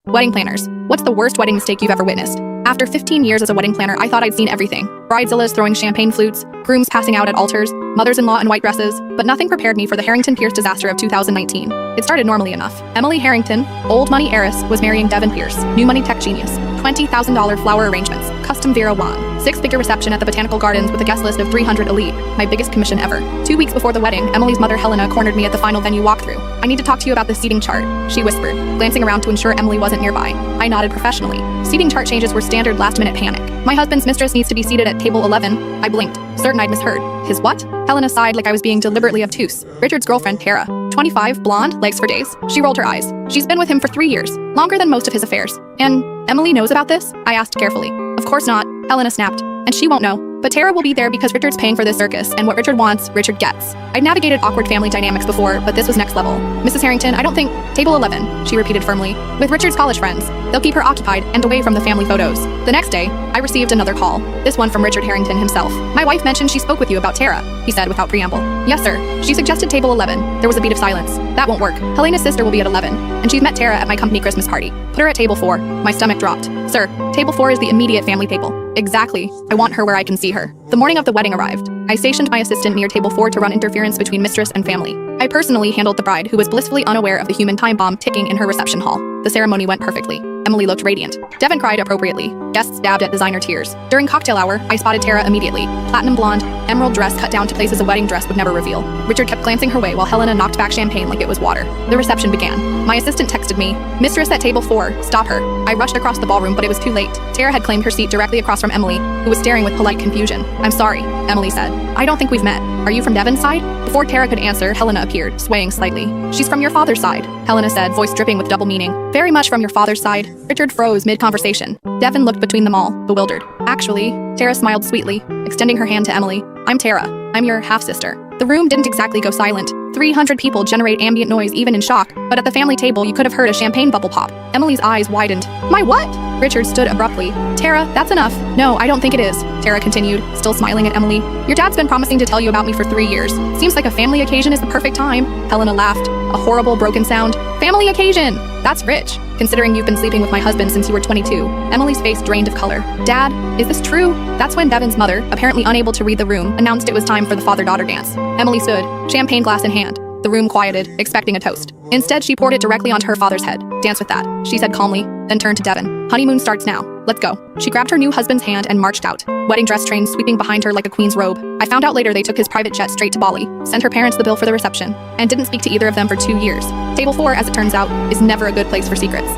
Wedding planners. What's the worst wedding mistake you've ever witnessed? After 15 years as a wedding planner, I thought I'd seen everything. Bridezillas throwing champagne flutes, grooms passing out at altars, mothers-in-law in white dresses, but nothing prepared me for the Harrington-Pierce disaster of 2019. It started normally enough. Emily Harrington, old money heiress, was marrying Devin Pierce, new money tech genius. $20,000 flower arrangements, custom Vera wand, six-figure reception at the Botanical Gardens with a guest list of 300 elite, my biggest commission ever. 2 weeks before the wedding, Emily's mother Helena cornered me at the final venue walkthrough. I need to talk to you about the seating chart, she whispered, glancing around to ensure Emily wasn't nearby. I nodded professionally. Seating chart changes were standard last-minute panic. My husband's mistress needs to be seated at table 11. I blinked, certain I'd misheard. His what? Helena sighed like I was being deliberately obtuse. Richard's girlfriend, Tara. 25, blonde, legs for days. She rolled her eyes. She's been with him for 3 years, longer than most of his affairs. And Emily knows about this? I asked carefully. Of course not, Helena snapped. And she won't know. But Tara will be there because Richard's paying for this circus, and what Richard wants, Richard gets. I'd navigated awkward family dynamics before, but this was next level. Mrs. Harrington, I don't think— Table 11, she repeated firmly. With Richard's college friends. They'll keep her occupied and away from the family photos. The next day, I received another call. This one from Richard Harrington himself. My wife mentioned she spoke with you about Tara, he said without preamble. Yes, sir. She suggested table 11. There was a beat of silence. That won't work. Helena's sister will be at 11, and she's met Tara at my company Christmas party. Put her at table 4. My stomach dropped. Sir, table 4 is the immediate family table. Exactly. I want her where I can see her. The morning of the wedding arrived. I stationed my assistant near table 4 to run interference between mistress and family. I personally handled the bride, who was blissfully unaware of the human time bomb ticking in her reception hall. The ceremony went perfectly. Emily looked radiant. Devin cried appropriately. Guests dabbed at designer tears. During cocktail hour, I spotted Tara immediately. Platinum blonde, emerald dress cut down to places a wedding dress would never reveal. Richard kept glancing her way while Helena knocked back champagne like it was water. The reception began. My assistant texted me, "Mistress at table 4, stop her." I rushed across the ballroom, but it was too late. Tara had claimed her seat directly across from Emily, who was staring with polite confusion. "I'm sorry," Emily said. "I don't think we've met. Are you from Devin's side?" Before Tara could answer, Helena appeared, swaying slightly. "She's from your father's side," Helena said, voice dripping with double meaning. "Very much from your father's side." Richard froze mid-conversation. Devin looked between them all, bewildered. "Actually," Tara smiled sweetly, extending her hand to Emily. "I'm Tara. I'm your half-sister." The room didn't exactly go silent. 300 people generate ambient noise even in shock, but at the family table you could have heard a champagne bubble pop. Emily's eyes widened. "My what?" Richard stood abruptly. "Tara, that's enough." "No, I don't think it is," Tara continued, still smiling at Emily. "Your dad's been promising to tell you about me for 3 years. Seems like a family occasion is the perfect time." Helena laughed, a horrible broken sound. "Family occasion! That's rich, considering you've been sleeping with my husband since you were 22. Emily's face drained of color. "Dad, is this true?" That's when Devin's mother, apparently unable to read the room, announced it was time for the father-daughter dance. Emily stood, champagne glass in hand. The room quieted, expecting a toast. Instead, she poured it directly onto her father's head. "Dance with that," she said calmly, then turned to Devin. "Honeymoon starts now. Let's go." She grabbed her new husband's hand and marched out, wedding dress train sweeping behind her like a queen's robe. I found out later they took his private jet straight to Bali, sent her parents the bill for the reception, and didn't speak to either of them for 2 years. Table 4, as it turns out, is never a good place for secrets.